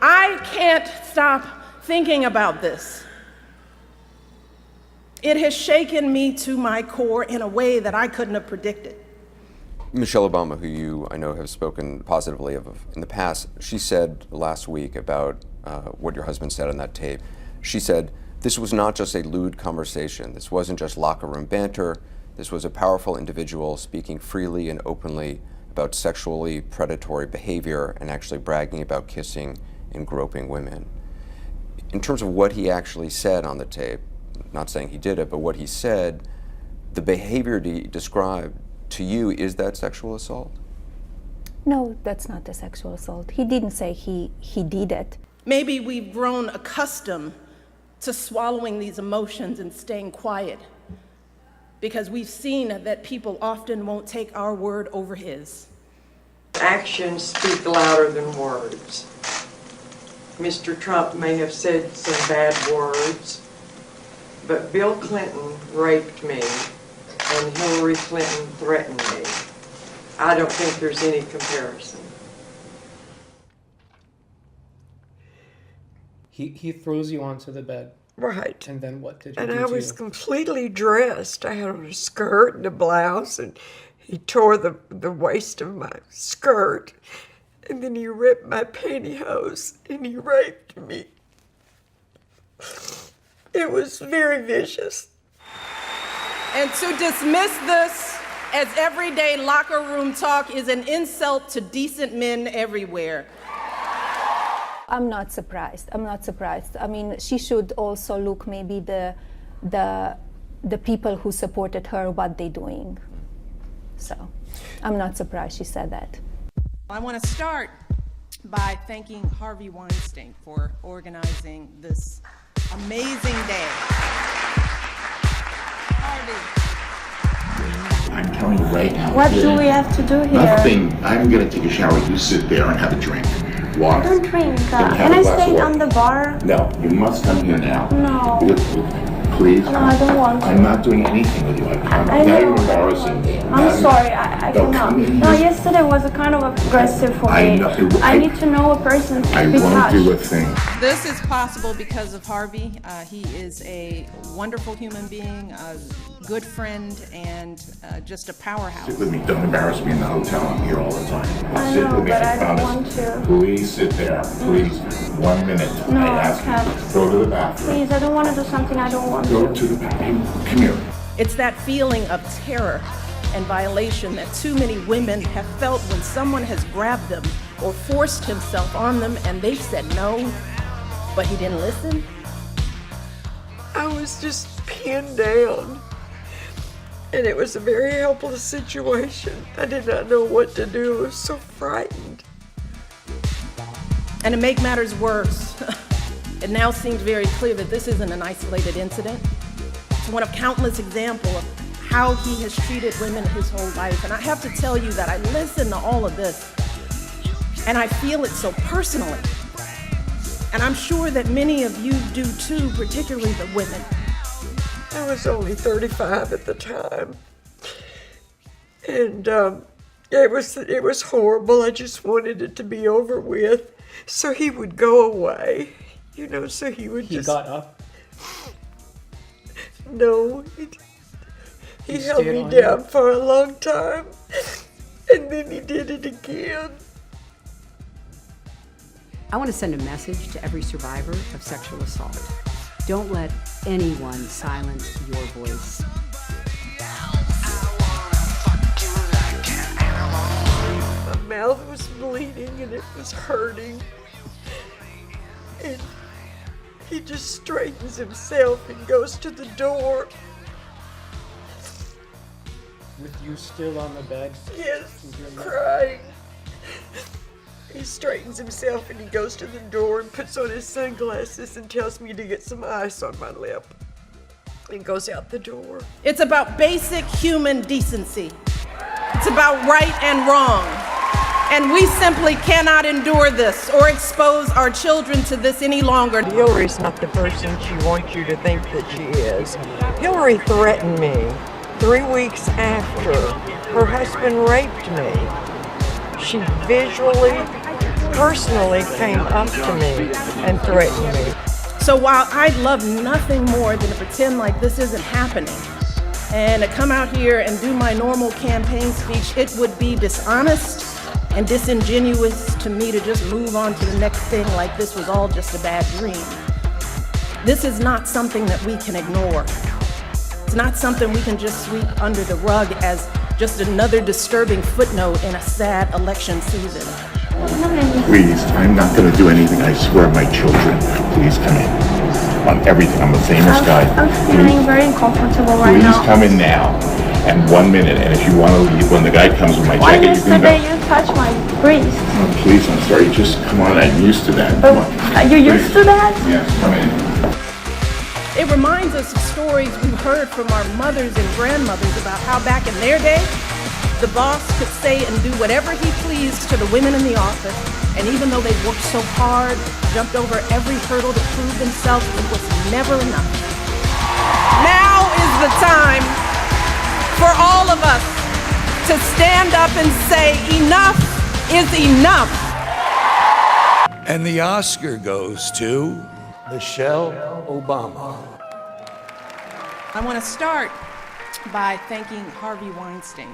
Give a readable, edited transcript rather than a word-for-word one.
I can't stop thinking about this. It has shaken me to my core in a way that I couldn't have predicted. Michelle Obama, who I know have spoken positively of in the past, she said last week about what your husband said on that tape. She said, this was not just a lewd conversation. This wasn't just locker room banter. This was a powerful individual speaking freely and openly about sexually predatory behavior and actually bragging about kissing and groping women. In terms of what he actually said on the tape, not saying he did it, but what he said, the behavior he described to you, is that sexual assault? No, that's not a sexual assault. He didn't say he did it. Maybe we've grown accustomed to swallowing these emotions and staying quiet because we've seen that people often won't take our word over his. Actions speak louder than words. Mr. Trump may have said some bad words, but Bill Clinton raped me and Hillary Clinton threatened me. I don't think there's any comparison. He throws you onto the bed. Right. And then what did he do And to you? I was completely dressed. I had on a skirt and a blouse, and he tore the waist of my skirt. And then he ripped my pantyhose and he raped me. It was very vicious. And to dismiss this as everyday locker room talk is an insult to decent men everywhere. I'm not surprised. I'm not surprised. I mean, she should also look maybe the people who supported her, what they're doing. So I'm not surprised she said that. I want to start by thanking Harvey Weinstein for organizing this amazing day. Harvey. I'm telling you right now. What do we have to do here? Nothing. I'm going to take a shower. You sit there and have a drink. Water. I don't drink. Then Can have a I glass stay of water. on the bar? No, you must come here now. No. Please. No, I don't want to. I'm not doing anything with you. I Now know. you're embarrassing me. I'm sorry, I No, cannot. come in No, here. yesterday was a kind of aggressive for I me. know- I need to know a person I to be won't touched. do a thing. This is possible because of Harvey. He is a wonderful human being, a good friend, and just a powerhouse. Sit with me. Don't embarrass me in the hotel. I'm here all the time. I Sit know, with me. but I don't promise. want to. Please sit there. Please. 1 minute. No, I I ask you. can't. Go to the bathroom. Please, I don't want to do something I don't want Go to. to the bathroom. Come here. It's that feeling of terror and violation that too many women have felt when someone has grabbed them or forced himself on them and they've said no, but he didn't listen. I was just pinned down. And it was a very helpless situation. I did not know what to do. I was so frightened. And to make matters worse, it now seems very clear that this isn't an isolated incident. It's one of countless examples of how he has treated women his whole life. And I have to tell you that I listen to all of this, and I feel it so personally. And I'm sure that many of you do too, particularly the women. I was only 35 at the time. And it was horrible. I just wanted it to be over with. So he would go away, so he would He just... got up. No, he held stayed me on down you? for a long time. And then he did it again. I want to send a message to every survivor of sexual assault. Don't let anyone silence your voice. My mouth was bleeding and it was hurting. And he just straightens himself and goes to the door. With you still on the bed. Yes, crying. He straightens himself and he goes to the door and puts on his sunglasses and tells me to get some ice on my lip. And goes out the door. It's about basic human decency. It's about right and wrong. And we simply cannot endure this or expose our children to this any longer. Hillary's not the person she wants you to think that she is. Hillary threatened me 3 weeks after her husband raped me. She visually personally came up to me and threatened me. So while I'd love nothing more than to pretend like this isn't happening and to come out here and do my normal campaign speech, it would be dishonest and disingenuous to me to just move on to the next thing like this was all just a bad dream. This is not something that we can ignore. It's not something we can just sweep under the rug as just another disturbing footnote in a sad election season. Please, I'm not going to do anything. I swear, my children. Please come in. On everything. I'm a famous guy. I'm feeling very uncomfortable right Please now. come in now. And 1 minute. And if you want to leave, when the guy comes with my Why jacket, you can go. yesterday you touched my wrist? Oh, please, I'm sorry. Just come on. I'm used to that. Come on. Are you used to that? Yes, come in. It reminds us of stories we've heard from our mothers and grandmothers about how back in their day, the boss could say and do whatever he pleased to the women in the office, and even though they worked so hard, jumped over every hurdle to prove themselves, it was never enough. Now is the time for all of us to stand up and say, enough is enough. And the Oscar goes to Michelle Obama. I want to start by thanking Harvey Weinstein.